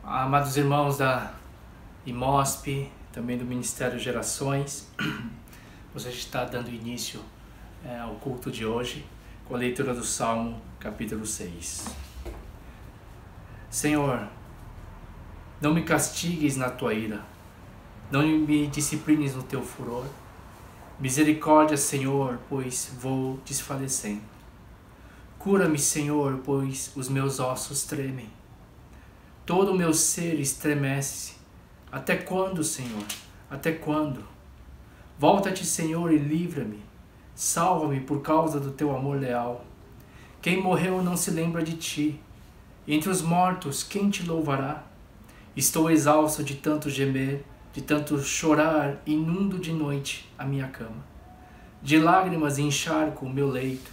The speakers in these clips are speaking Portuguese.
Amados irmãos da IMOSP, também do Ministério Gerações, você está dando início ao culto de hoje com a leitura do Salmo capítulo 6. Senhor, não me castigues na tua ira, não me disciplines no teu furor. Misericórdia, Senhor, pois vou desfalecendo. Cura-me, Senhor, pois os meus ossos tremem. Todo o meu ser estremece. Até quando, Senhor? Até quando? Volta-te, Senhor, e livra-me. Salva-me por causa do teu amor leal. Quem morreu não se lembra de ti. Entre os mortos, quem te louvará? Estou exausto de tanto gemer, de tanto chorar, inundo de noite a minha cama. De lágrimas encharco o meu leito.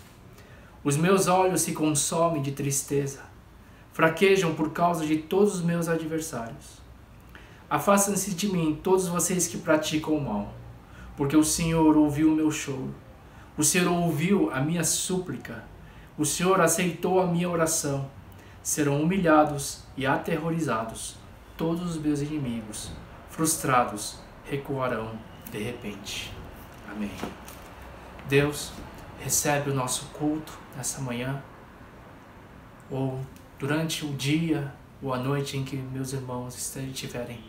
Os meus olhos se consomem de tristeza. Fraquejam por causa de todos os meus adversários. Afastem-se de mim todos vocês que praticam o mal, porque o Senhor ouviu o meu choro. O Senhor ouviu a minha súplica. O Senhor aceitou a minha oração. Serão humilhados e aterrorizados todos os meus inimigos. Frustrados, recuarão de repente. Amém. Deus, recebe o nosso culto nessa manhã, ou durante o dia ou a noite em que meus irmãos estiverem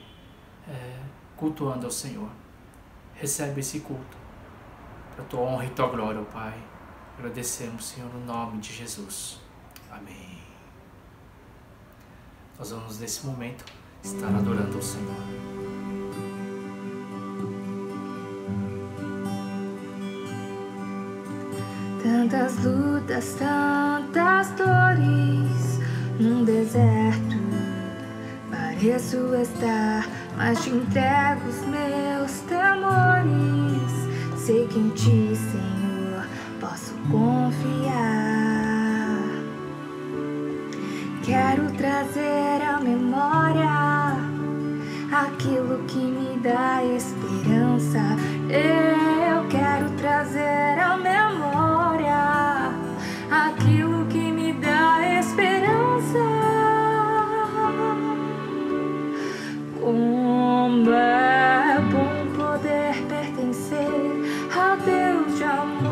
cultuando ao Senhor. Recebe esse culto para a tua honra e tua glória, ó Pai. Agradecemos, Senhor, no nome de Jesus. Amém. Nós vamos nesse momento estar adorando ao Senhor. Tantas lutas, tantas dores num deserto. Pareço estar, mas te entrego os meus temores. Sei que em ti, Senhor, posso confiar. Quero trazer à memória aquilo que me dá esperança. Eu quero trazer à memória aquilo que me dá esperança. Como é bom poder pertencer a Deus de amor.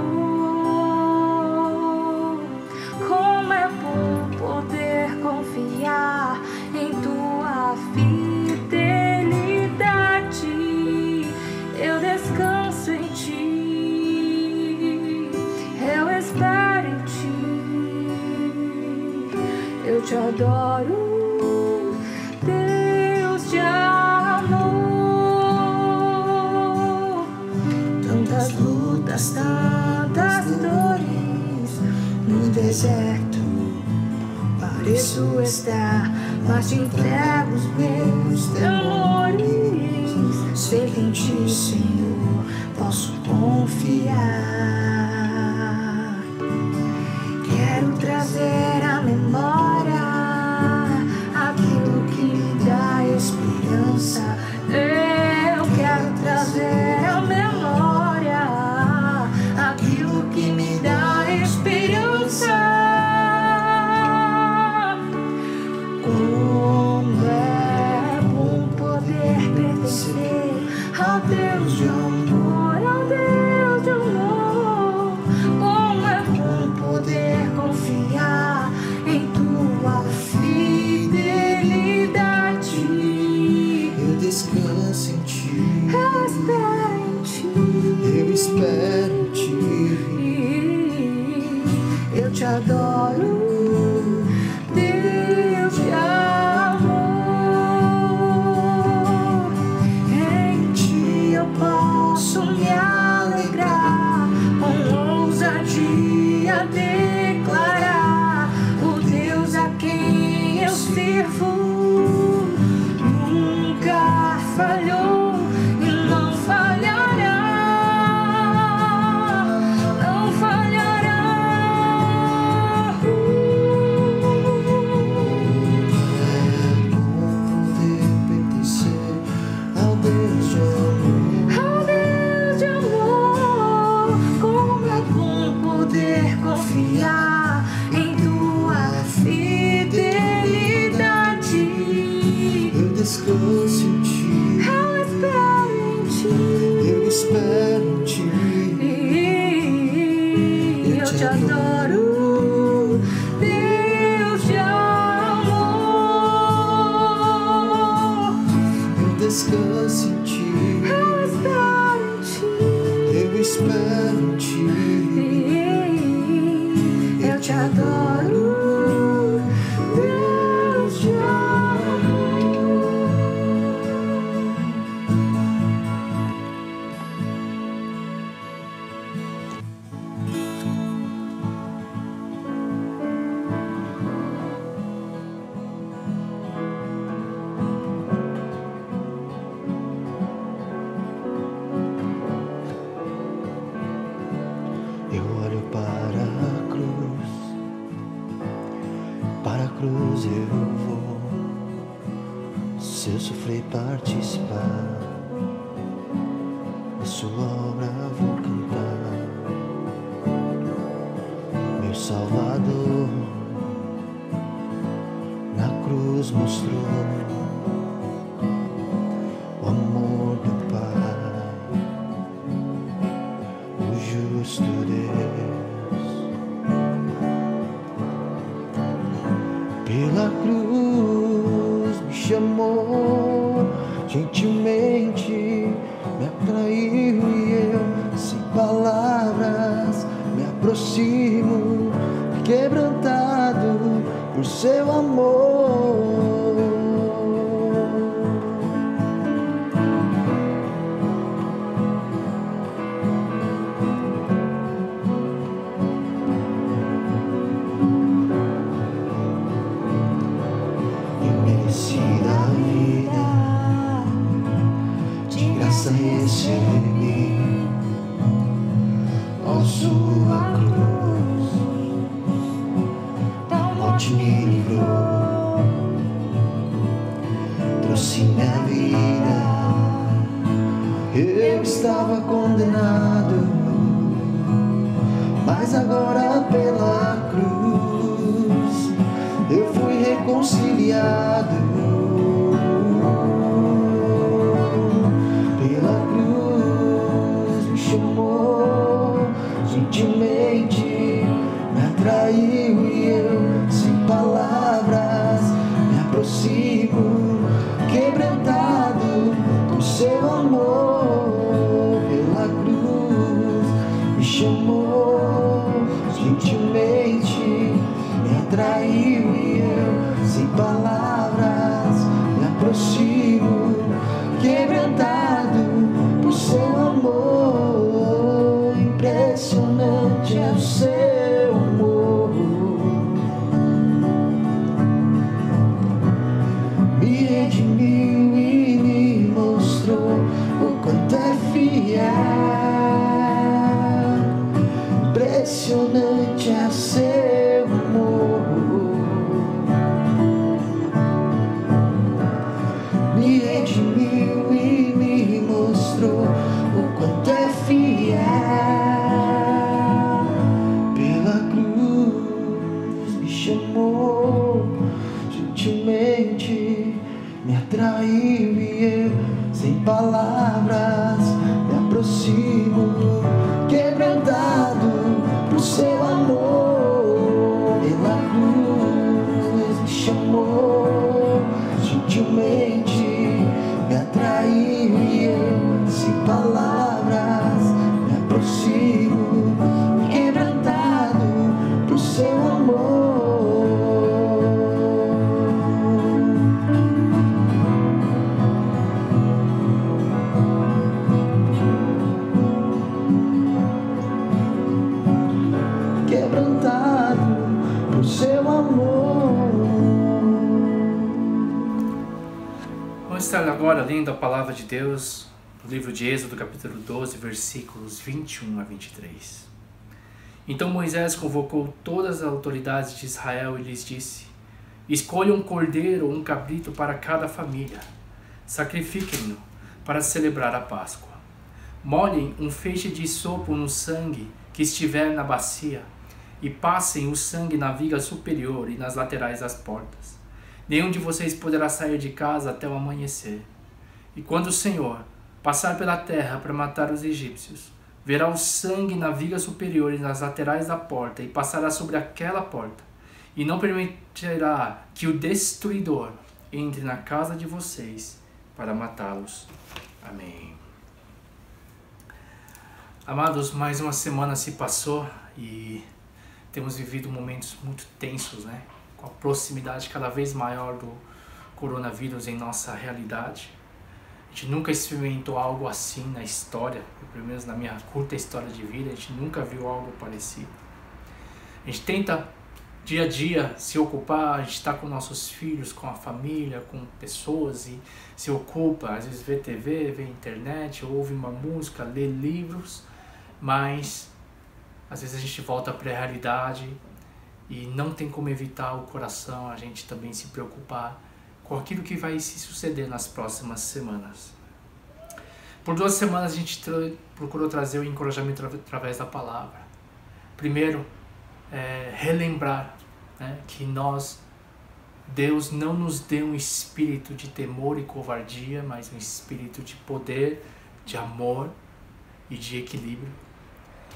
Como é bom poder confiar em tua fidelidade. Eu descanso em ti, eu espero em ti, eu te adoro, Deus de amor. Tantas lutas, tantas dores no deserto. Pareço estar, mas te entrego os meus temores. Sei que em ti, Senhor, posso confiar. Quero trazer à memória aquilo que me dá esperança. Eu quero trazer à memória aquilo que me dá esperança. Como é bom poder pertencer ao Deus de amor, ao Deus de amor. Como é bom poder confiar em tua fidelidade. Eu descanso em ti, Eu espero em ti, eu espero em ti. eu te adoro, Deus de amor. Em ti eu posso me alegrar, com ousadia declarar: o Deus a quem eu sirvo nunca falhou e não falhará, não falhará. confiar em tua fidelidade. descanso em ti, eu espero em ti. eu espero em ti. Eu te adoro, Deus de amor. Eu descanso em ti, Eu espero em ti. eu espero em ti. Eu te adoro, Deus de amor. Eu olho para a cruz eu vou. Se eu sofrer participar, da sua obra vou cantar. Meu Salvador na cruz mostrou o amor do Pai, o justo Deus. Pela cruz me chamou, gentilmente me atraiu e eu, sem palavras, me aproximo, quebrantado por seu amor. Da vida, de graça recebi, ó sua cruz, da morte me livrou, trouxe minha vida. Eu estava condenado, mas agora pela cruz eu fui reconciliado. Pela cruz me chamou, gentilmente me atraiu e eu, sem palavras, me aproximo, quebrantado por seu amor. Pela cruz me chamou, gentilmente me atraiu e eu, sem palavras, me aproximo, quebrantado por seu amor. Impressionante é o seu amor, me redimiu e me mostrou o quanto é fiel. Impressionante é o seu amor, me redimiu e me mostrou o quanto é fiel. Pela cruz me chamou, gentilmente me atraiu e eu, sem palavras, me aproximo, quebrantado por seu amor. Pela cruz me chamou, gentilmente me atraiu e eu, sem palavras, me aproximo, quebrantado por seu amor. Quebrantado por seu amor. Vamos estar agora lendo a palavra de Deus no livro de Êxodo, capítulo 12, versículos 21 a 23. Então Moisés convocou todas as autoridades de Israel e lhes disse: escolham um cordeiro ou um cabrito para cada família. Sacrifiquem-no para celebrar a Páscoa. Molhem um feixe de sopo no sangue que estiver na bacia e passem o sangue na viga superior e nas laterais das portas. Nenhum de vocês poderá sair de casa até o amanhecer. E quando o Senhor passar pela terra para matar os egípcios, verá o sangue na viga superior e nas laterais da porta, e passará sobre aquela porta, e não permitirá que o destruidor entre na casa de vocês para matá-los. Amém. Amados, mais uma semana se passou e temos vivido momentos muito tensos, né? Com a proximidade cada vez maior do coronavírus em nossa realidade. A gente nunca experimentou algo assim na história, pelo menos na minha curta história de vida, a gente nunca viu algo parecido. A gente tenta dia a dia se ocupar, a gente está com nossos filhos, com a família, com pessoas e se ocupa, às vezes vê TV, vê internet, ouve uma música, lê livros, mas às vezes a gente volta para a realidade e não tem como evitar o coração, a gente também se preocupar com aquilo que vai se suceder nas próximas semanas. Por 2 semanas a gente procurou trazer o encorajamento através da palavra. Primeiro, relembrar, né, que Deus não nos deu um espírito de temor e covardia, mas um espírito de poder, de amor e de equilíbrio.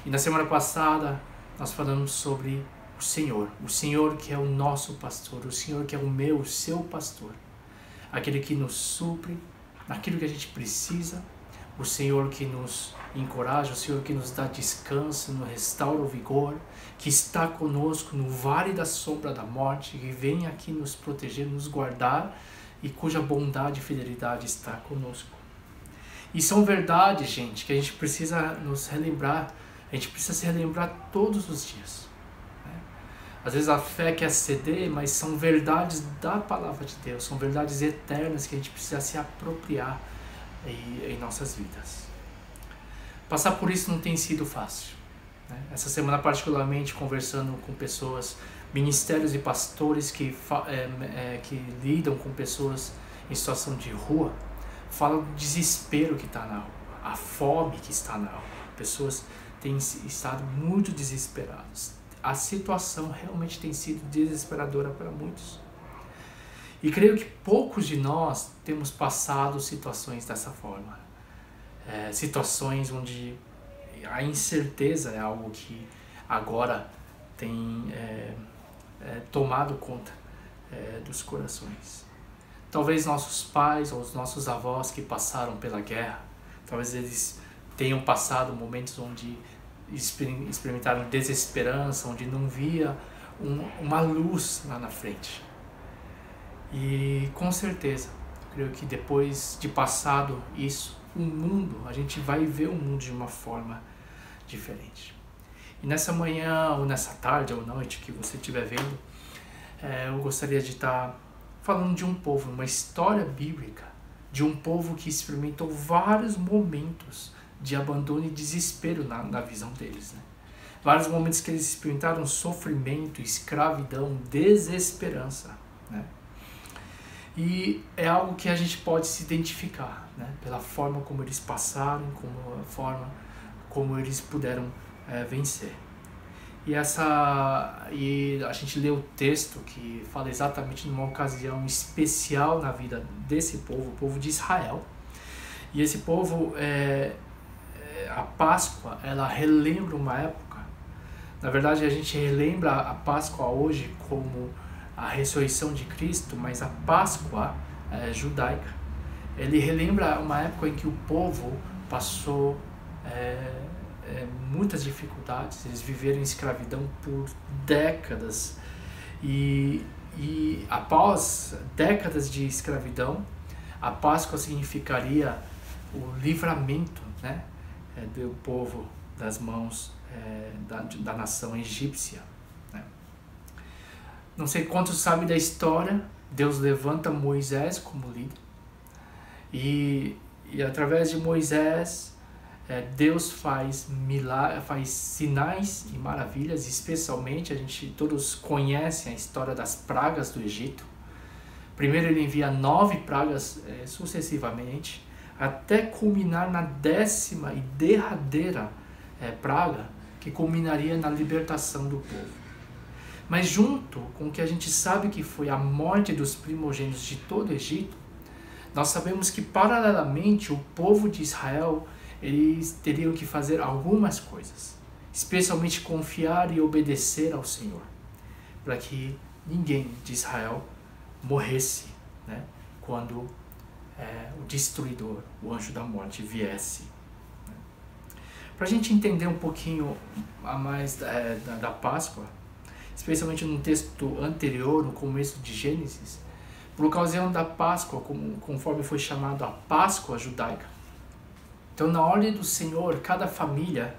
E na semana passada nós falamos sobre o Senhor que é o nosso pastor, o Senhor que é o meu, o seu pastor, aquele que nos supre naquilo que a gente precisa, o Senhor que nos encoraja, o Senhor que nos dá descanso, nos restaura o vigor, que está conosco no vale da sombra da morte, que vem aqui nos proteger, nos guardar e cuja bondade e fidelidade está conosco. E são verdades, gente, que a gente precisa nos relembrar, a gente precisa se relembrar todos os dias. Às vezes a fé quer ceder, mas são verdades da palavra de Deus, são verdades eternas que a gente precisa se apropriar em nossas vidas. Passar por isso não tem sido fácil, né? Essa semana particularmente conversando com pessoas, ministérios e pastores que lidam com pessoas em situação de rua, falam do desespero que está na rua, a fome que está na rua. Pessoas têm estado muito desesperadas. A situação realmente tem sido desesperadora para muitos. E creio que poucos de nós temos passado situações dessa forma. Situações onde a incerteza é algo que agora tem tomado conta dos corações. Talvez nossos pais ou os nossos avós que passaram pela guerra, talvez eles tenham passado momentos onde experimentaram desesperança, onde não via uma luz lá na frente. E com certeza, creio que depois de passado isso, a gente vai ver o mundo de uma forma diferente. E nessa manhã, ou nessa tarde, ou noite que você estiver vendo, eu gostaria de estar falando de um povo, uma história bíblica, de um povo que experimentou vários momentos de abandono e desespero na visão deles, né? Vários momentos que eles experimentaram sofrimento, escravidão, desesperança, né? E é algo que a gente pode se identificar, né? Pela forma como eles passaram, a forma como eles puderam vencer. E a gente lê o texto que fala exatamente numa ocasião especial na vida desse povo, o povo de Israel. E esse povo, a Páscoa, ela relembra uma época. Na verdade, a gente relembra a Páscoa hoje como a ressurreição de Cristo, mas a Páscoa judaica, ele relembra uma época em que o povo passou muitas dificuldades, eles viveram em escravidão por décadas e após décadas de escravidão, a Páscoa significaria o livramento, né, do povo das mãos da nação egípcia, né? Não sei quantos sabem da história, Deus levanta Moisés como líder e através de Moisés Deus faz sinais e maravilhas, especialmente todos conhecem a história das pragas do Egito. Primeiro ele envia 9 pragas sucessivamente, até culminar na 10ª e derradeira praga, que culminaria na libertação do povo. Mas junto com o que a gente sabe que foi a morte dos primogênitos de todo o Egito, nós sabemos que paralelamente o povo de Israel, eles teriam que fazer algumas coisas, especialmente confiar e obedecer ao Senhor, para que ninguém de Israel morresse, né, quando o destruidor, o anjo da morte, viesse. Para a gente entender um pouquinho a mais da Páscoa, especialmente no texto anterior, no começo de Gênesis, por ocasião da Páscoa, conforme foi chamado a Páscoa judaica. Então, na ordem do Senhor, cada família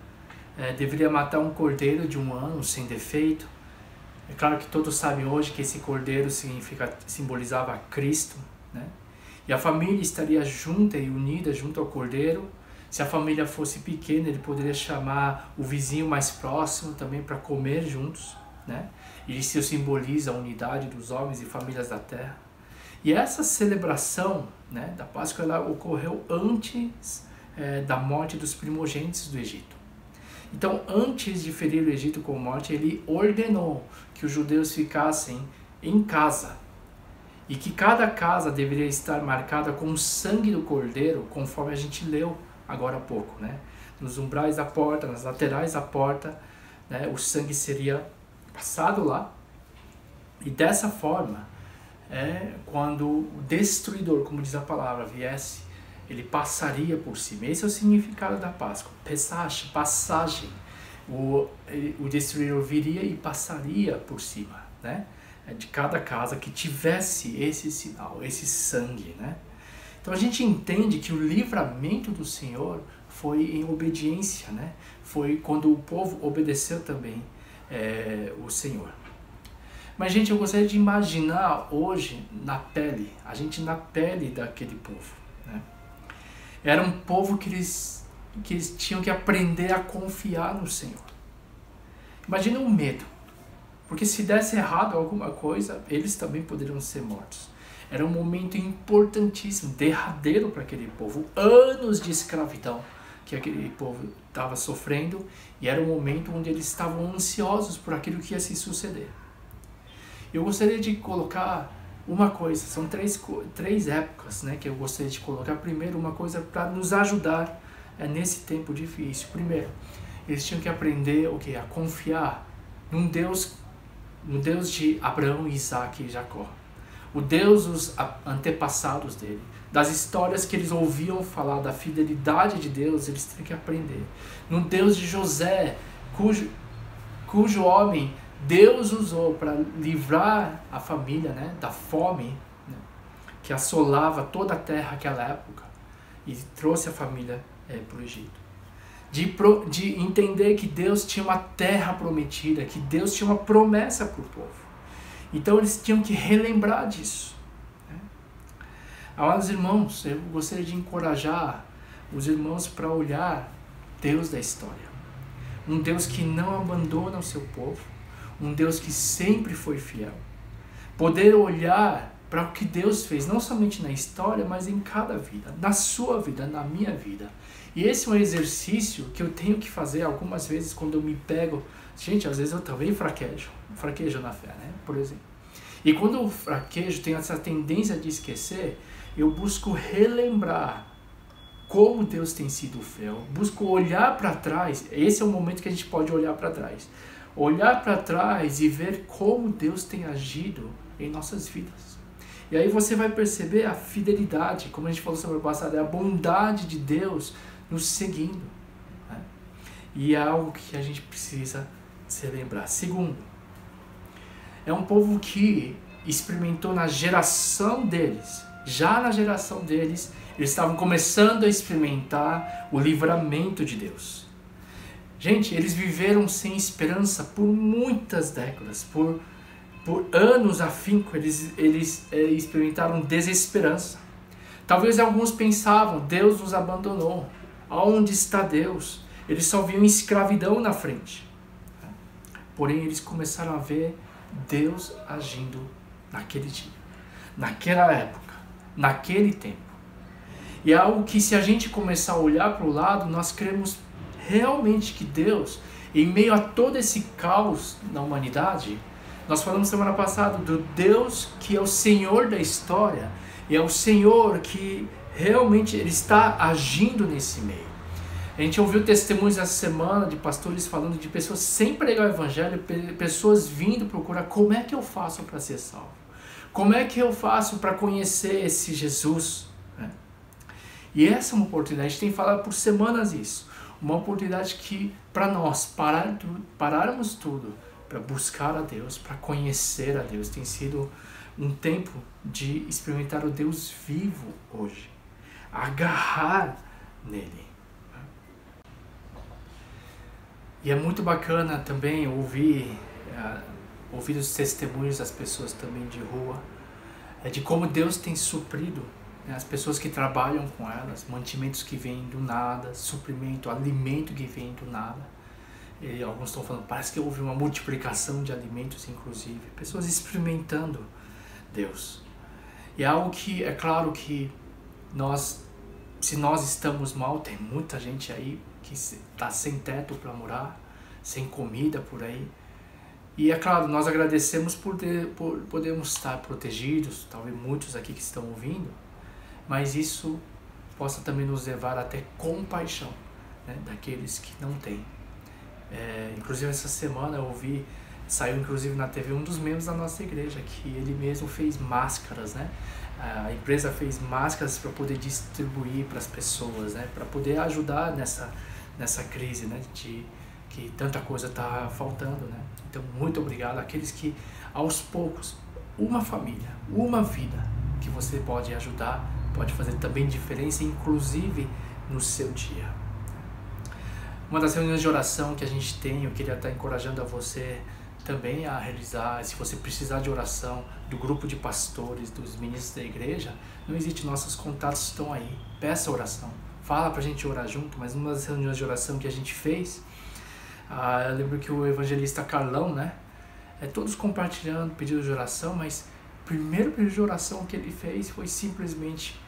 deveria matar um cordeiro de 1 ano, sem defeito. É claro que todos sabem hoje que esse cordeiro simbolizava Cristo, né? E a família estaria junta e unida junto ao cordeiro. Se a família fosse pequena, ele poderia chamar o vizinho mais próximo também para comer juntos, né? E isso simboliza a unidade dos homens e famílias da terra. E essa celebração, né, da Páscoa, ela ocorreu antes da morte dos primogênitos do Egito. Então, antes de ferir o Egito com morte, ele ordenou que os judeus ficassem em casa e que cada casa deveria estar marcada com o sangue do cordeiro, conforme a gente leu agora há pouco, né? Nos umbrais da porta, nas laterais da porta, né, o sangue seria passado lá. E dessa forma, quando o destruidor, como diz a palavra, viesse, ele passaria por cima. Esse é o significado da Páscoa. Passagem. O destruidor viria e passaria por cima, né, de cada casa que tivesse esse sinal, esse sangue, né? Então a gente entende que o livramento do Senhor foi em obediência, né? Foi quando o povo obedeceu também o Senhor. Mas, gente, eu gostaria de imaginar hoje a gente na pele daquele povo, né? Era um povo que eles tinham que aprender a confiar no Senhor. Imagina o medo, porque se desse errado alguma coisa, eles também poderiam ser mortos. Era um momento importantíssimo, derradeiro para aquele povo, anos de escravidão que aquele povo estava sofrendo, e era um momento onde eles estavam ansiosos por aquilo que ia se suceder. Eu gostaria de colocar uma coisa, são três épocas, né, que eu gostaria de colocar. Primeiro, uma coisa para nos ajudar nesse tempo difícil. Primeiro, eles tinham que aprender a confiar no Deus de Abraão, Isaac e Jacó. O Deus dos antepassados dele, das histórias que eles ouviam falar, da fidelidade de Deus, eles têm que aprender. No Deus de José, cujo homem Deus usou para livrar a família, né, da fome, né, que assolava toda a terra naquela época, e trouxe a família para o Egito. De entender que Deus tinha uma terra prometida, que Deus tinha uma promessa para o povo. Então eles tinham que relembrar disso, né? Amados irmãos, eu gostaria de encorajar os irmãos para olhar Deus da história. Um Deus que não abandona o seu povo, um Deus que sempre foi fiel. Poder olhar para o que Deus fez, não somente na história, mas em cada vida, na sua vida, na minha vida. E esse é um exercício que eu tenho que fazer algumas vezes quando eu me pego. Gente, às vezes eu também fraquejo na fé, né? Por exemplo. E quando eu fraquejo, tenho essa tendência de esquecer, eu busco relembrar como Deus tem sido fiel. Busco olhar para trás. Esse é o momento que a gente pode olhar para trás. Olhar para trás e ver como Deus tem agido em nossas vidas. E aí você vai perceber a fidelidade, como a gente falou semana passada, a bondade de Deus nos seguindo, né? E é algo que a gente precisa se lembrar. Segundo, é um povo que experimentou na geração deles, já na geração deles, eles estavam começando a experimentar o livramento de Deus. Gente, eles viveram sem esperança por muitas décadas, por anos afinco, eles experimentaram desesperança. Talvez alguns pensavam, Deus nos abandonou, aonde está Deus? Eles só viam escravidão na frente. Porém, eles começaram a ver Deus agindo naquele dia, naquela época, naquele tempo. E é algo que, se a gente começar a olhar para o lado, nós cremos realmente que Deus, em meio a todo esse caos na humanidade, Nós falamos semana passada do Deus que é o Senhor da história, e é o Senhor que realmente Ele está agindo nesse meio. A gente ouviu testemunhos essa semana de pastores falando de pessoas sem pregar o Evangelho, pessoas vindo procurar como é que eu faço para ser salvo, como é que eu faço para conhecer esse Jesus, né? E essa é uma oportunidade, a gente tem falado por semanas isso, uma oportunidade que para nós pararmos tudo, para buscar a Deus, para conhecer a Deus, tem sido um tempo de experimentar o Deus vivo hoje, agarrar nele. E é muito bacana também ouvir os testemunhos das pessoas também de rua, de como Deus tem suprido, né, as pessoas que trabalham com elas, mantimentos que vêm do nada, suprimento, alimento que vem do nada. E alguns estão falando, parece que houve uma multiplicação de alimentos, inclusive. Pessoas experimentando Deus. E é algo que, é claro que se nós estamos mal, tem muita gente aí que está sem teto para morar, sem comida por aí. E é claro, nós agradecemos por podermos estar protegidos, talvez muitos aqui que estão ouvindo, mas isso possa também nos levar até compaixão, né, daqueles que não têm. Inclusive essa semana eu ouvi, saiu inclusive na TV um dos membros da nossa igreja, que ele mesmo fez máscaras, né? A empresa fez máscaras para poder distribuir para as pessoas, né? Para poder ajudar nessa crise, né? Que tanta coisa está faltando, né? Então, muito obrigado àqueles que, aos poucos, uma família, uma vida que você pode ajudar, pode fazer também diferença, inclusive no seu dia. Uma das reuniões de oração que a gente tem, eu queria estar encorajando a você também a realizar, se você precisar de oração, do grupo de pastores, dos ministros da igreja, não existe, nossos contatos estão aí, peça oração, fala pra gente orar junto. Mas uma das reuniões de oração que a gente fez, eu lembro que o evangelista Carlão, né, todos compartilhando pedidos de oração, mas o primeiro pedido de oração que ele fez foi simplesmente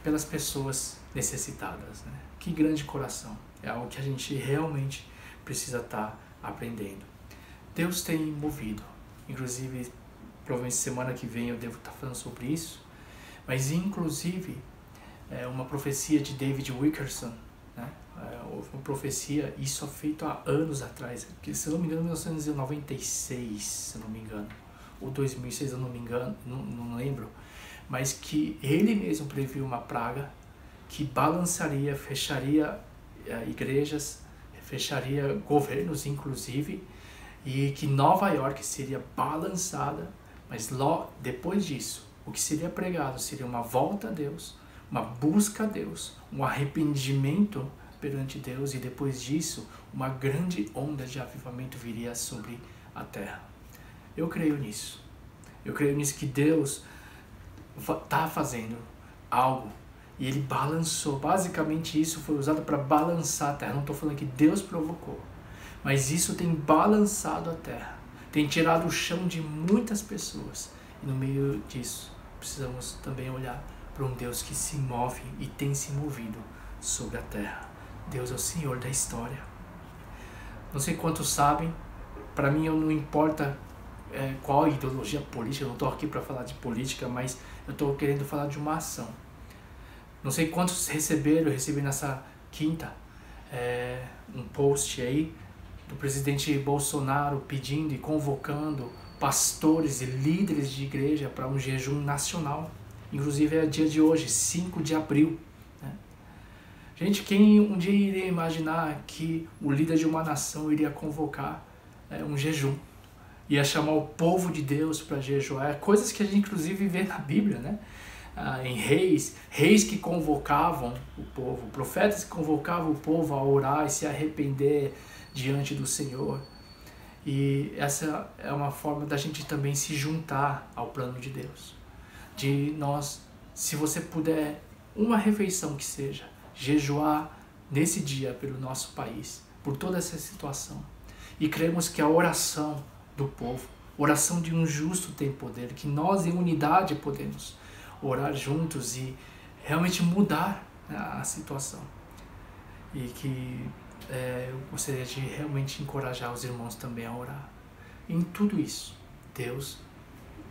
pelas pessoas necessitadas, né? Que grande coração, é algo que a gente realmente precisa estar aprendendo. Deus tem movido, inclusive, provavelmente semana que vem eu devo estar falando sobre isso, mas inclusive uma profecia de David Wilkerson, né? Houve uma profecia, isso foi feito há anos atrás, que, se eu não me engano, 1996, se eu não me engano, ou 2006, eu não me engano, não lembro, mas que ele mesmo previu uma praga que balançaria, fecharia igrejas, fecharia governos, inclusive, e que Nova York seria balançada, mas depois disso, o que seria pregado seria uma volta a Deus, uma busca a Deus, um arrependimento perante Deus, e depois disso, uma grande onda de avivamento viria sobre a terra. Eu creio nisso. Eu creio nisso, que Deus está fazendo algo, e Ele balançou. Basicamente isso foi usado para balançar a terra. Não estou falando que Deus provocou, mas isso tem balançado a terra, tem tirado o chão de muitas pessoas. E no meio disso, precisamos também olhar para um Deus que se move e tem se movido sobre a terra. Deus é o Senhor da história. Não sei quantos sabem, para mim não importa qual a ideologia política, eu não estou aqui para falar de política, mas eu estou querendo falar de uma ação. Não sei quantos eu recebi nessa quinta um post aí do presidente Bolsonaro pedindo e convocando pastores e líderes de igreja para um jejum nacional. Inclusive é dia de hoje, 5 de abril. Né? Gente, quem um dia iria imaginar que o líder de uma nação iria convocar um jejum? Ia chamar o povo de Deus para jejuar. Coisas que a gente inclusive vê na Bíblia, né? Em reis que convocavam o povo, profetas que convocavam o povo a orar e se arrepender diante do Senhor. E essa é uma forma da gente também se juntar ao plano de Deus. De nós, se você puder, uma refeição que seja, jejuar nesse dia pelo nosso país, por toda essa situação. E cremos que a oração do povo, oração de um justo tem poder, que nós em unidade podemos orar juntos e realmente mudar a situação. E que eu gostaria de realmente encorajar os irmãos também a orar. Em tudo isso, Deus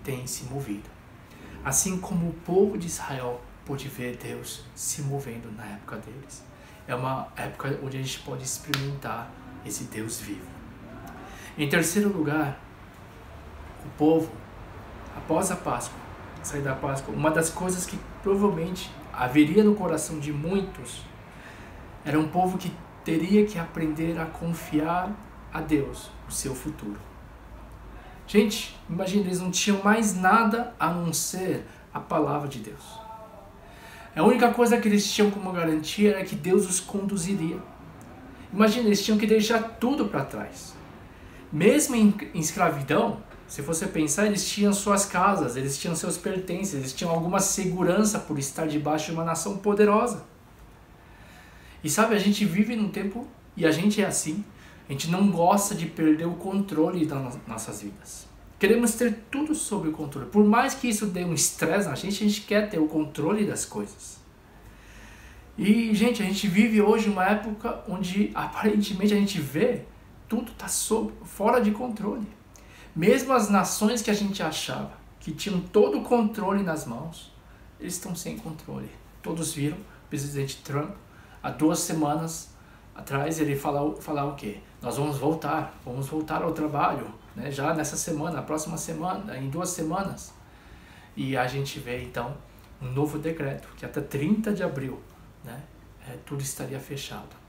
tem se movido. Assim como o povo de Israel pôde ver Deus se movendo na época deles. É uma época onde a gente pode experimentar esse Deus vivo. Em terceiro lugar, o povo, após a Páscoa, sair da Páscoa, uma das coisas que provavelmente haveria no coração de muitos era um povo que teria que aprender a confiar a Deus o seu futuro. Gente, imagina, eles não tinham mais nada a não ser a palavra de Deus. A única coisa que eles tinham como garantia era que Deus os conduziria. Imagina, eles tinham que deixar tudo para trás. Mesmo em escravidão, se você pensar, eles tinham suas casas, eles tinham seus pertences, eles tinham alguma segurança por estar debaixo de uma nação poderosa. E sabe, a gente vive num tempo, e a gente é assim, a gente não gosta de perder o controle das nossas vidas. Queremos ter tudo sob o controle. Por mais que isso dê um estresse na gente, a gente quer ter o controle das coisas. E, gente, a gente vive hoje uma época onde aparentemente a gente vê tudo está fora de controle. Mesmo as nações que a gente achava que tinham todo o controle nas mãos, eles estão sem controle. Todos viram o presidente Trump, há 2 semanas atrás, ele falar o quê? Nós vamos voltar ao trabalho, né? Já nessa semana, na próxima semana, em 2 semanas. E a gente vê então um novo decreto, que até 30 de abril, né, tudo estaria fechado.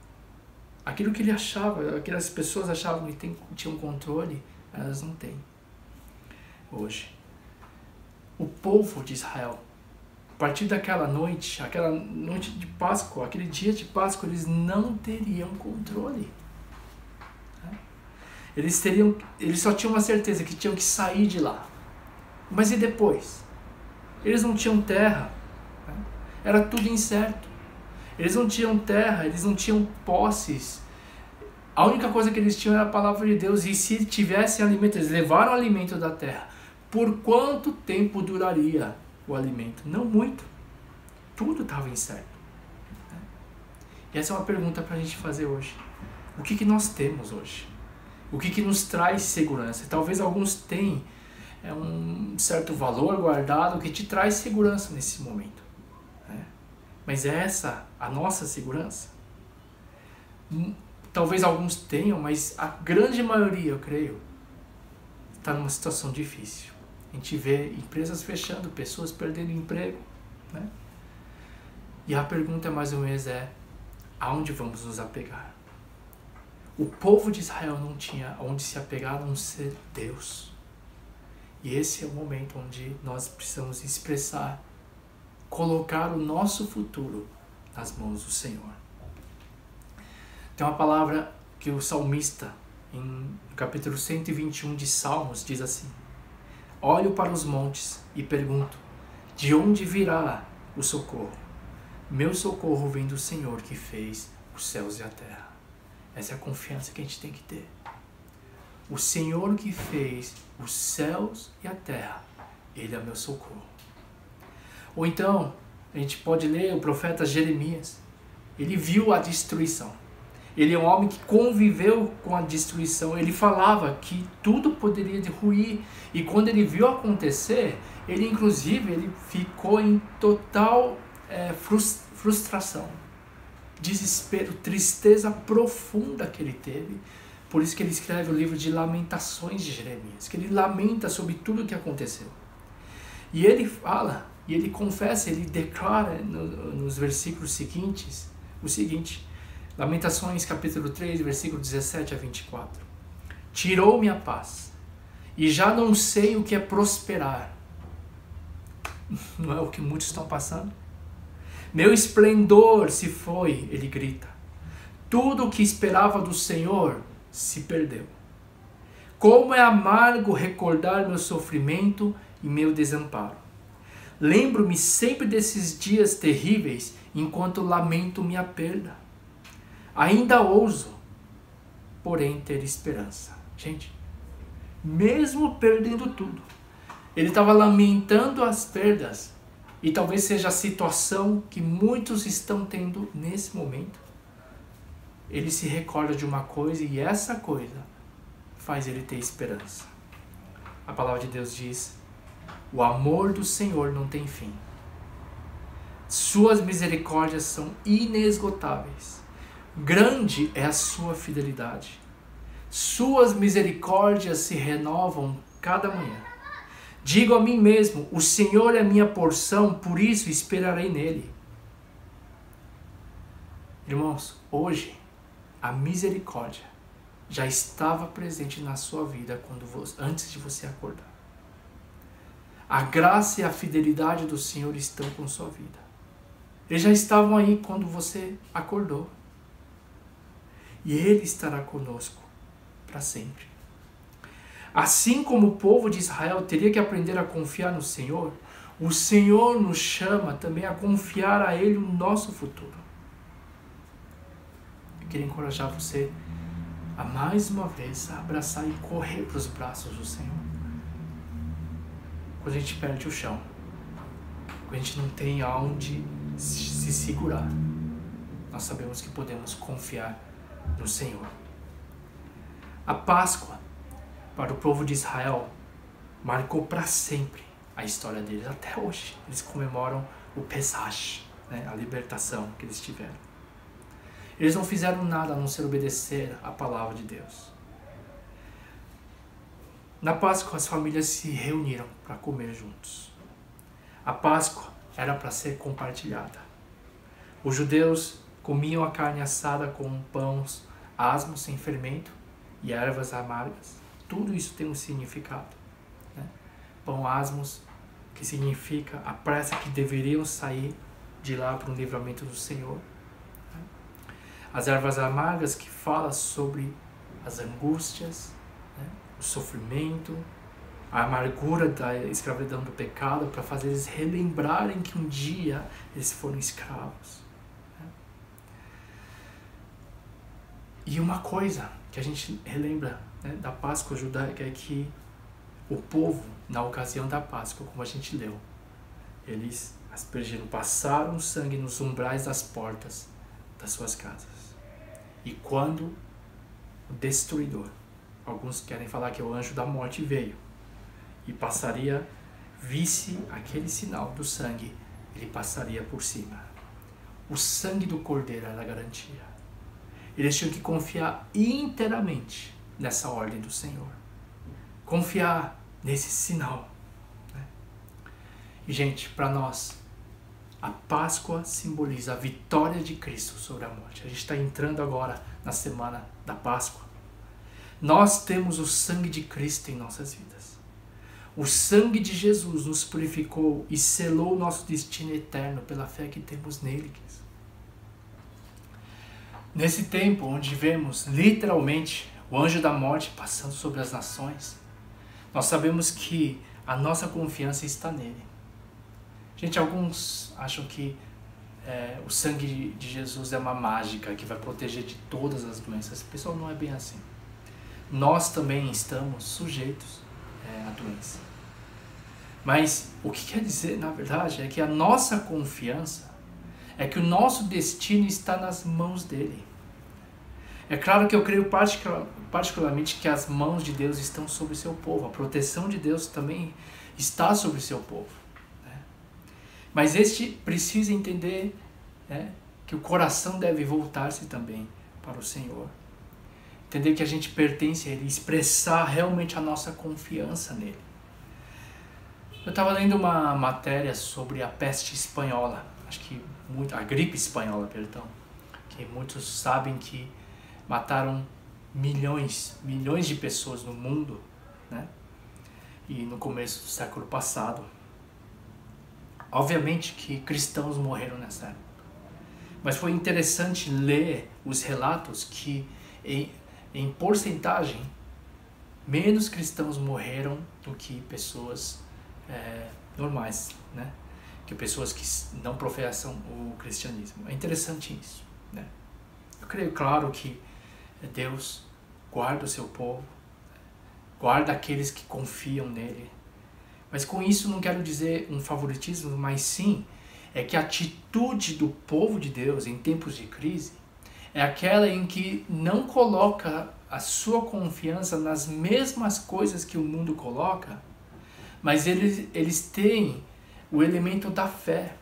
Aquilo que ele achava, aquelas pessoas achavam que tinham controle, elas não têm. Hoje, o povo de Israel, a partir daquela noite de Páscoa, aquele dia de Páscoa, eles não teriam controle. Eles só tinham uma certeza que tinham que sair de lá. Mas e depois? Eles não tinham terra, né? Era tudo incerto. Eles não tinham terra, eles não tinham posses. A única coisa que eles tinham era a palavra de Deus. E se tivessem alimento, eles levaram o alimento da terra. Por quanto tempo duraria o alimento? Não muito. Tudo estava incerto. E essa é uma pergunta para a gente fazer hoje. O que nós temos hoje? O que nos traz segurança? Talvez alguns tenham um certo valor guardado que te traz segurança nesse momento. Mas é essa a nossa segurança? Talvez alguns tenham, mas a grande maioria, eu creio, está numa situação difícil. A gente vê empresas fechando, pessoas perdendo emprego, né? E a pergunta mais ou menos aonde vamos nos apegar? O povo de Israel não tinha onde se apegar a não ser Deus. E esse é o momento onde nós precisamos expressar, colocar o nosso futuro nas mãos do Senhor. Tem uma palavra que o salmista, em capítulo 121 de Salmos, diz assim: olho para os montes e pergunto, de onde virá o socorro? Meu socorro vem do Senhor que fez os céus e a terra. Essa é a confiança que a gente tem que ter. O Senhor que fez os céus e a terra, Ele é meu socorro. Ou então, a gente pode ler o profeta Jeremias. Ele viu a destruição. Ele é um homem que conviveu com a destruição. Ele falava que tudo poderia ruir. E quando ele viu acontecer, ele ficou em total frustração, desespero, tristeza profunda que ele teve. Por isso que ele escreve o livro de Lamentações de Jeremias, que ele lamenta sobre tudo o que aconteceu. E ele fala, e ele confessa, ele declara nos versículos seguintes, o seguinte: Lamentações capítulo 3, versículo 17 a 24. Tirou-me a paz, e já não sei o que é prosperar. Não é o que muitos estão passando? Meu esplendor se foi, ele grita. Tudo o que esperava do Senhor se perdeu. Como é amargo recordar meu sofrimento e meu desamparo. Lembro-me sempre desses dias terríveis enquanto lamento minha perda. Ainda ouso, porém, ter esperança. Gente, mesmo perdendo tudo, ele estava lamentando as perdas. E talvez seja a situação que muitos estão tendo nesse momento. Ele se recorda de uma coisa e essa coisa faz ele ter esperança. A palavra de Deus diz: o amor do Senhor não tem fim. Suas misericórdias são inesgotáveis. Grande é a sua fidelidade. Suas misericórdias se renovam cada manhã. Digo a mim mesmo: o Senhor é minha porção, por isso esperarei nele. Irmãos, hoje a misericórdia já estava presente na sua vida antes de você acordar. A graça e a fidelidade do Senhor estão com sua vida. Eles já estavam aí quando você acordou. E Ele estará conosco para sempre. Assim como o povo de Israel teria que aprender a confiar no Senhor, o Senhor nos chama também a confiar a Ele o nosso futuro. Eu queria encorajar você a mais uma vez a abraçar e correr para os braços do Senhor. Quando a gente perde o chão, quando a gente não tem aonde se segurar, nós sabemos que podemos confiar no Senhor. A Páscoa, para o povo de Israel, marcou para sempre a história deles. Até hoje, eles comemoram o Pesach, né, a libertação que eles tiveram. Eles não fizeram nada a não ser obedecer a palavra de Deus. Na Páscoa, as famílias se reuniram para comer juntos. A Páscoa era para ser compartilhada. Os judeus comiam a carne assada com pães asmos sem fermento e ervas amargas. Tudo isso tem um significado, né? Pão asmos, que significa a pressa que deveriam sair de lá para o livramento do Senhor. As ervas amargas, que fala sobre as angústias, né? O sofrimento, a amargura da escravidão do pecado, para fazer eles relembrarem que um dia eles foram escravos. Né? E uma coisa que a gente relembra, né, da Páscoa judaica é que o povo, na ocasião da Páscoa, como a gente leu, eles aspergiram, passaram sangue nos umbrais das portas das suas casas. E quando o destruidor, alguns querem falar que o anjo da morte veio e passaria, visse aquele sinal do sangue, ele passaria por cima. O sangue do cordeiro era a garantia. Eles tinham que confiar inteiramente nessa ordem do Senhor. Confiar nesse sinal. Né? E, gente, para nós, a Páscoa simboliza a vitória de Cristo sobre a morte. A gente está entrando agora na semana da Páscoa. Nós temos o sangue de Cristo em nossas vidas. O sangue de Jesus nos purificou e selou o nosso destino eterno pela fé que temos nele. Nesse tempo onde vemos literalmente o anjo da morte passando sobre as nações, nós sabemos que a nossa confiança está nele. Gente, alguns acham que o sangue de Jesus é uma mágica que vai proteger de todas as doenças. Pessoal, não é bem assim. Nós também estamos sujeitos à doença. Mas o que quer dizer, na verdade, é que a nossa confiança é que o nosso destino está nas mãos dele. É claro que eu creio particularmente que as mãos de Deus estão sobre o seu povo. A proteção de Deus também está sobre o seu povo. Né? Mas este precisa entender, né, que o coração deve voltar-se também para o Senhor. Entender que a gente pertence a Ele, expressar realmente a nossa confiança nele. Eu estava lendo uma matéria sobre a peste espanhola, a gripe espanhola, perdão, que muitos sabem que mataram milhões de pessoas no mundo, né? E no começo do século passado. Obviamente que cristãos morreram nessa época, mas foi interessante ler os relatos que em porcentagem menos cristãos morreram do que pessoas normais, né? Que pessoas que não professam o cristianismo. É interessante isso, né? Eu creio, claro, que Deus guarda o seu povo, guarda aqueles que confiam nele. Mas com isso não quero dizer um favoritismo, mas sim é que a atitude do povo de Deus em tempos de crise é aquela em que não coloca a sua confiança nas mesmas coisas que o mundo coloca, mas eles têm o elemento da fé.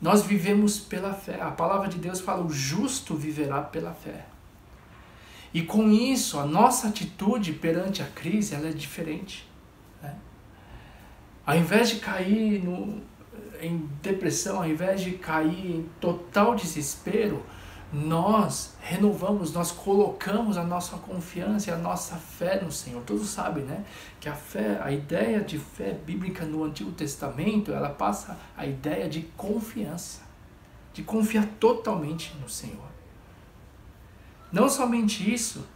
Nós vivemos pela fé. A palavra de Deus fala: o justo viverá pela fé. E com isso, a nossa atitude perante a crise ela é diferente. Né? Ao invés de cair em depressão, ao invés de cair em total desespero, nós renovamos, nós colocamos a nossa confiança e a nossa fé no Senhor. Todos sabem, né? Que a fé, a ideia de fé bíblica no Antigo Testamento, ela passa a ideia de confiança, de confiar totalmente no Senhor. Não somente isso,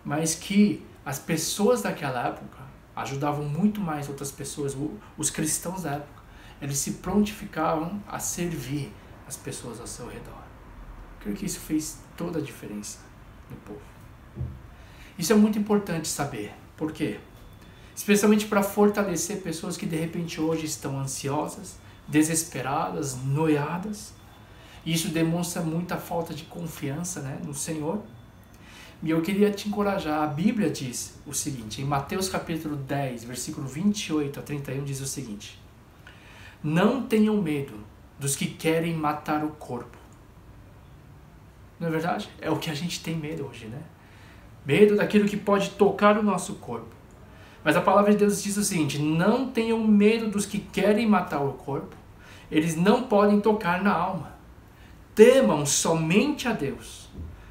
mas que as pessoas daquela época ajudavam muito mais outras pessoas, os cristãos da época, eles se prontificavam a servir as pessoas ao seu redor. Creio que isso fez toda a diferença no povo. Isso é muito importante saber. Por quê? Especialmente para fortalecer pessoas que de repente hoje estão ansiosas, desesperadas, noiadas. E isso demonstra muita falta de confiança, né, no Senhor. E eu queria te encorajar. A Bíblia diz o seguinte, em Mateus capítulo 10, versículo 28 a 31, diz o seguinte: não tenham medo dos que querem matar o corpo. Não é verdade? É o que a gente tem medo hoje, né? Medo daquilo que pode tocar o nosso corpo. Mas a palavra de Deus diz o seguinte: não tenham medo dos que querem matar o corpo. Eles não podem tocar na alma. Temam somente a Deus,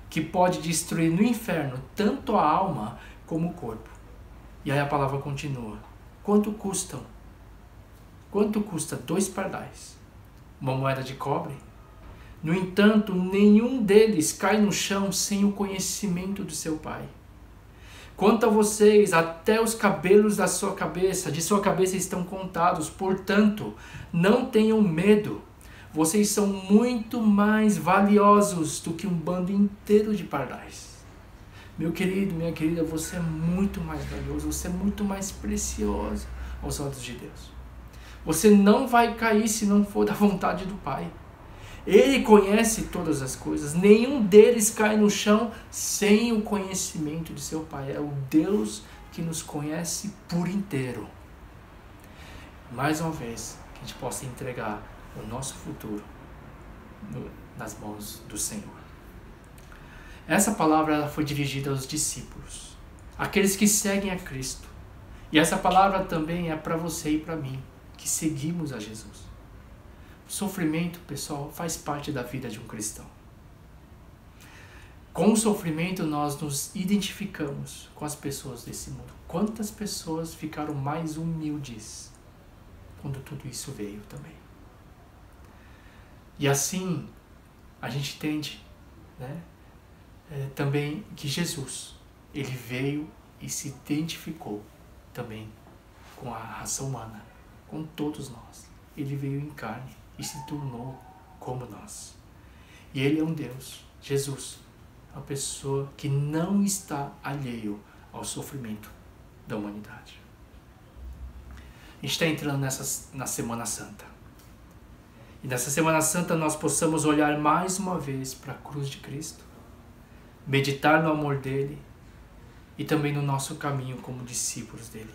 que pode destruir no inferno tanto a alma como o corpo. E aí a palavra continua: quanto custam? Quanto custa 2 pardais? Uma moeda de cobre? No entanto, nenhum deles cai no chão sem o conhecimento do seu Pai. Quanto a vocês, até os cabelos de sua cabeça estão contados. Portanto, não tenham medo. Vocês são muito mais valiosos do que um bando inteiro de pardais. Meu querido, minha querida, você é muito mais valioso, você é muito mais precioso aos olhos de Deus. Você não vai cair se não for da vontade do Pai. Ele conhece todas as coisas. Nenhum deles cai no chão sem o conhecimento de seu Pai. É o Deus que nos conhece por inteiro. Mais uma vez, que a gente possa entregar o nosso futuro nas mãos do Senhor. Essa palavra ela foi dirigida aos discípulos, aqueles que seguem a Cristo. E essa palavra também é para você e para mim, que seguimos a Jesus. O sofrimento, pessoal, faz parte da vida de um cristão. Com o sofrimento nós nos identificamos com as pessoas desse mundo. Quantas pessoas ficaram mais humildes quando tudo isso veio também? E assim a gente entende, né, também que Jesus, ele veio e se identificou também com a raça humana, com todos nós. Ele veio em carne e se tornou como nós. E ele é um Deus, Jesus, uma pessoa que não está alheio ao sofrimento da humanidade. A gente está entrando na Semana Santa. E nessa Semana Santa nós possamos olhar mais uma vez para a cruz de Cristo, meditar no amor dele e também no nosso caminho como discípulos dele.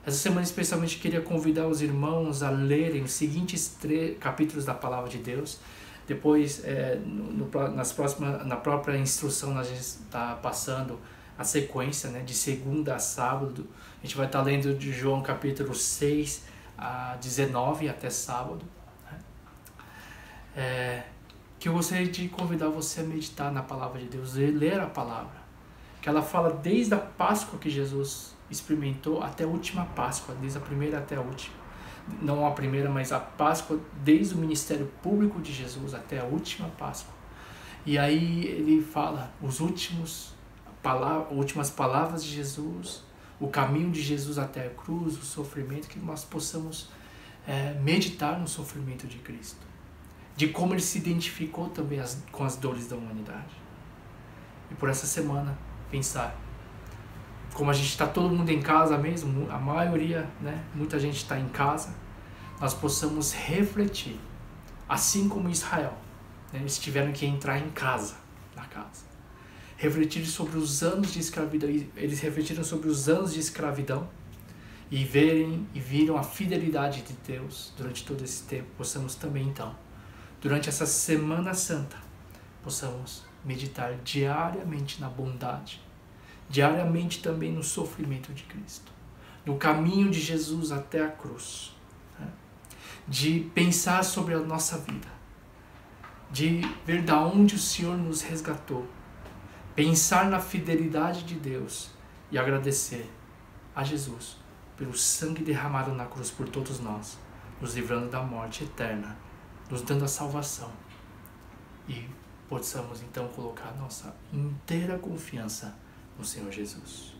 Essa semana especialmente queria convidar os irmãos a lerem os seguintes 3 capítulos da Palavra de Deus. Depois, na própria instrução, a gente está passando a sequência, né, de segunda a sábado. A gente vai estar lendo de João capítulo 6 a 19 até sábado. Que eu gostaria de convidar você a meditar na Palavra de Deus e ler a Palavra. Que ela fala desde a Páscoa que Jesus experimentou até a última Páscoa, desde a primeira até a última. Não a primeira, mas a Páscoa, desde o ministério público de Jesus até a última Páscoa. E aí ele fala as últimas palavras de Jesus, o caminho de Jesus até a cruz, o sofrimento, que nós possamos meditar no sofrimento de Cristo, de como ele se identificou também com as dores da humanidade. E por essa semana, pensar, como a gente está todo mundo em casa mesmo, a maioria, né, muita gente está em casa, nós possamos refletir, assim como Israel, né, eles tiveram que entrar em casa, na casa. Refletir sobre os anos de escravidão. Eles refletiram sobre os anos de escravidão e viram a fidelidade de Deus durante todo esse tempo. Possamos também, então, durante essa Semana Santa, possamos meditar diariamente na bondade, diariamente também no sofrimento de Cristo, no caminho de Jesus até a cruz, né? De pensar sobre a nossa vida, de ver da onde o Senhor nos resgatou, pensar na fidelidade de Deus e agradecer a Jesus pelo sangue derramado na cruz por todos nós, nos livrando da morte eterna, nos dando a salvação, e possamos então colocar nossa inteira confiança no Senhor Jesus.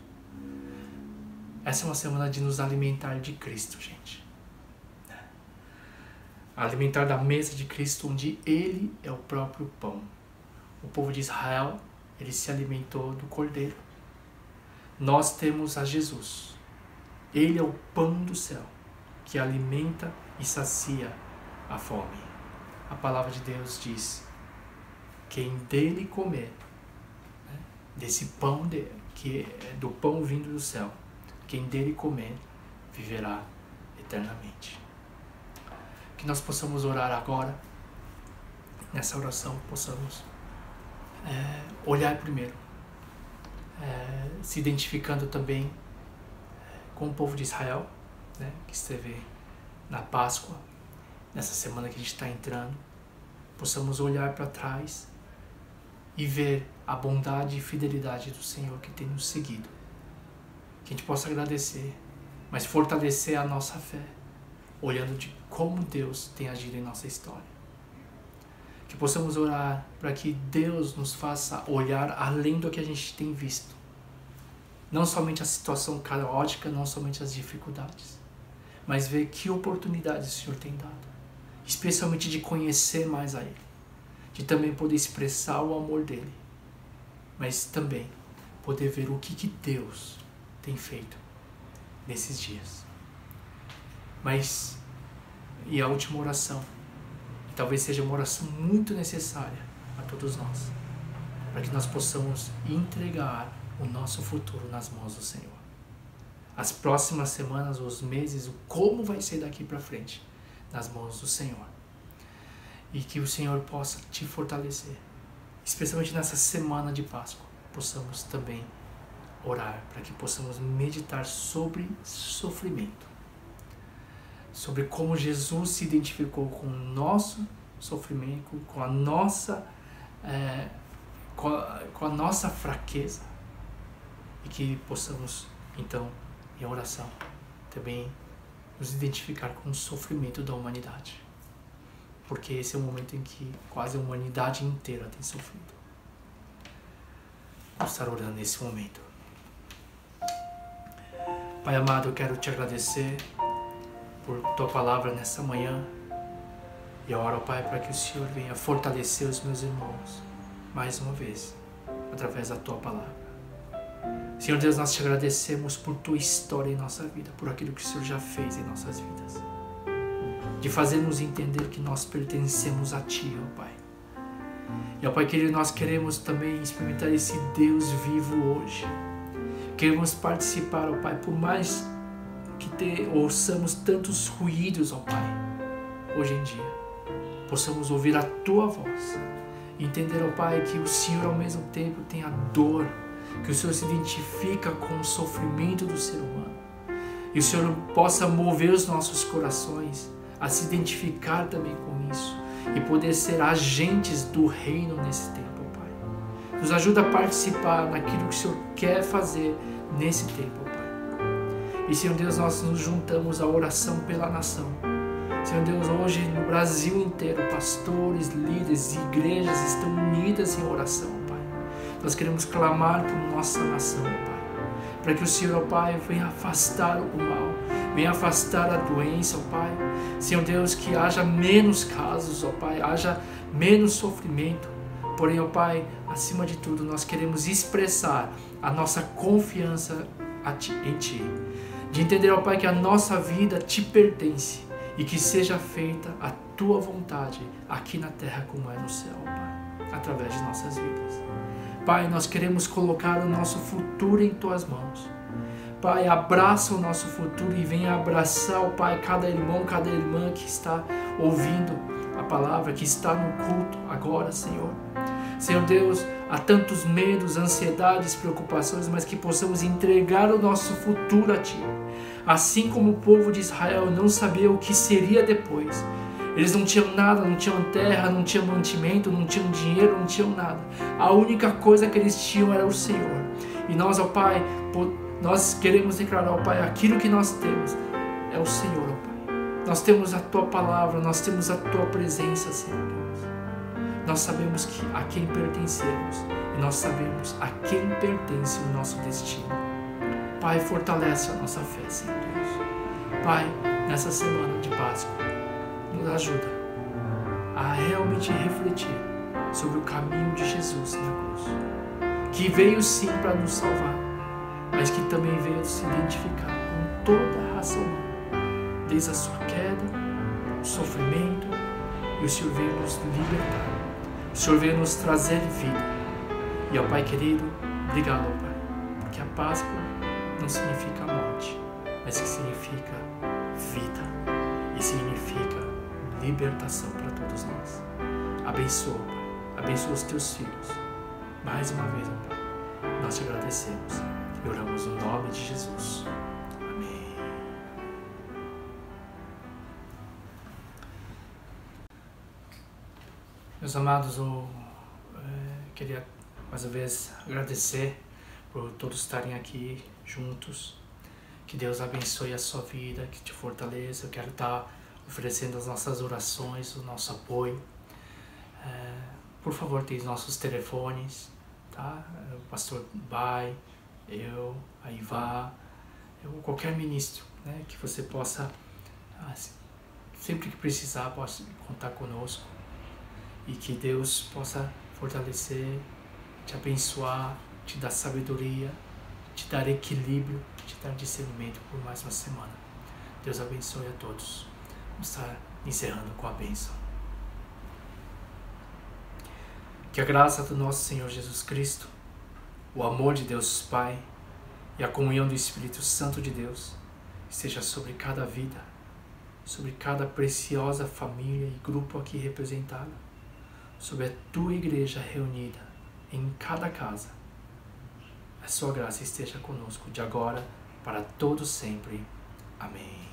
Essa é uma semana de nos alimentar de Cristo, gente. Alimentar da mesa de Cristo, onde Ele é o próprio pão. O povo de Israel, ele se alimentou do Cordeiro. Nós temos a Jesus. Ele é o pão do céu, que alimenta e sacia a fome. A palavra de Deus diz: quem dele comer, né, desse pão que é do pão vindo do céu, quem dele comer viverá eternamente. Que nós possamos orar agora, nessa oração possamos olhar primeiro, se identificando também com o povo de Israel, né, que esteve na Páscoa, nessa semana que a gente está entrando. Possamos olhar para trás e ver a bondade e fidelidade do Senhor que tem nos seguido. Que a gente possa agradecer, mas fortalecer a nossa fé, olhando de como Deus tem agido em nossa história. Que possamos orar para que Deus nos faça olhar além do que a gente tem visto. Não somente a situação caótica, não somente as dificuldades, mas ver que oportunidades o Senhor tem dado. Especialmente de conhecer mais a Ele, de também poder expressar o amor dEle, mas também poder ver o que Deus tem feito nesses dias. E a última oração, talvez seja uma oração muito necessária a todos nós, para que nós possamos entregar o nosso futuro nas mãos do Senhor. As próximas semanas, os meses, o como vai ser daqui para frente, nas mãos do Senhor. E que o Senhor possa te fortalecer, especialmente nessa semana de Páscoa. Possamos também orar para que possamos meditar sobre sofrimento, sobre como Jesus se identificou com o nosso sofrimento, com a nossa fraqueza, e que possamos então em oração também nos identificar com o sofrimento da humanidade, porque esse é o momento em que quase a humanidade inteira tem sofrido. Vamos estar orando nesse momento. Pai amado, eu quero te agradecer por tua palavra nessa manhã, e eu oro, Pai, para que o Senhor venha fortalecer os meus irmãos mais uma vez através da tua palavra. Senhor Deus, nós te agradecemos por tua história em nossa vida, por aquilo que o Senhor já fez em nossas vidas, de fazer-nos entender que nós pertencemos a Ti, ó Pai. E, ó Pai querido, nós queremos também experimentar esse Deus vivo hoje. Queremos participar, ó Pai, por mais que ouçamos tantos ruídos, ó Pai, hoje em dia, possamos ouvir a Tua voz, e entender, ó Pai, que o Senhor ao mesmo tempo tem a dor, que o Senhor se identifica com o sofrimento do ser humano, e o Senhor possa mover os nossos corações a se identificar também com isso, e poder ser agentes do reino nesse tempo, ó Pai. Nos ajuda a participar naquilo que o Senhor quer fazer nesse tempo, ó Pai. E, Senhor Deus, nós nos juntamos à oração pela nação. Senhor Deus, hoje no Brasil inteiro, pastores, líderes e igrejas estão unidas em oração, Pai. Nós queremos clamar por nossa nação, Pai, para que o Senhor, ó Pai, venha afastar o mal, venha afastar a doença, ó Pai. Senhor Deus, que haja menos casos, ó Pai, haja menos sofrimento. Porém, ó Pai, acima de tudo, nós queremos expressar a nossa confiança em Ti, de entender, ó Pai, que a nossa vida Te pertence, e que seja feita a Tua vontade aqui na terra como é no céu, Pai, através de nossas vidas. Pai, nós queremos colocar o nosso futuro em Tuas mãos. Pai, abraça o nosso futuro e venha abraçar, Pai, cada irmão, cada irmã que está ouvindo a palavra, que está no culto agora, Senhor. Senhor Deus, há tantos medos, ansiedades, preocupações, mas que possamos entregar o nosso futuro a Ti. Assim como o povo de Israel não sabia o que seria depois. Eles não tinham nada, não tinham terra, não tinham mantimento, não tinham dinheiro, não tinham nada. A única coisa que eles tinham era o Senhor. E nós, ó Pai, nós queremos declarar, ó Pai, aquilo que nós temos é o Senhor, ó Pai. Nós temos a Tua palavra, nós temos a Tua presença, Senhor Deus. Nós sabemos a quem pertencemos e nós sabemos a quem pertence o nosso destino. Pai, fortalece a nossa fé, Senhor Deus. Pai, nessa semana de Páscoa, nos ajuda a realmente refletir sobre o caminho de Jesus na cruz, que veio sim para nos salvar, mas que também veio se identificar com toda a raça humana, desde a sua queda, o sofrimento, e o Senhor veio nos libertar, o Senhor veio nos trazer vida. E ó Pai querido, obrigado, ó Pai, porque a Páscoa não significa morte, mas que significa vida e significa libertação para todos nós. Abençoa, Pai, abençoa os Teus filhos. Mais uma vez, ó Pai, nós te agradecemos e oramos no nome de Jesus. Amém. Meus amados, eu queria mais uma vez agradecer por todos estarem aqui juntos. Que Deus abençoe a sua vida, que te fortaleça. Eu quero estar oferecendo as nossas orações, o nosso apoio. Por favor, tem os nossos telefones, tá? O pastor Bai, eu, a Ivá, qualquer ministro, né? Que você possa, sempre que precisar, possa contar conosco. E que Deus possa fortalecer, te abençoar, te dar sabedoria, te dar equilíbrio, te dar discernimento por mais uma semana. Deus abençoe a todos. Vamos estar encerrando com a bênção. Que a graça do nosso Senhor Jesus Cristo, o amor de Deus Pai e a comunhão do Espírito Santo de Deus esteja sobre cada vida, sobre cada preciosa família e grupo aqui representado, sobre a Tua igreja reunida em cada casa. A Sua graça esteja conosco de agora para todos sempre. Amém.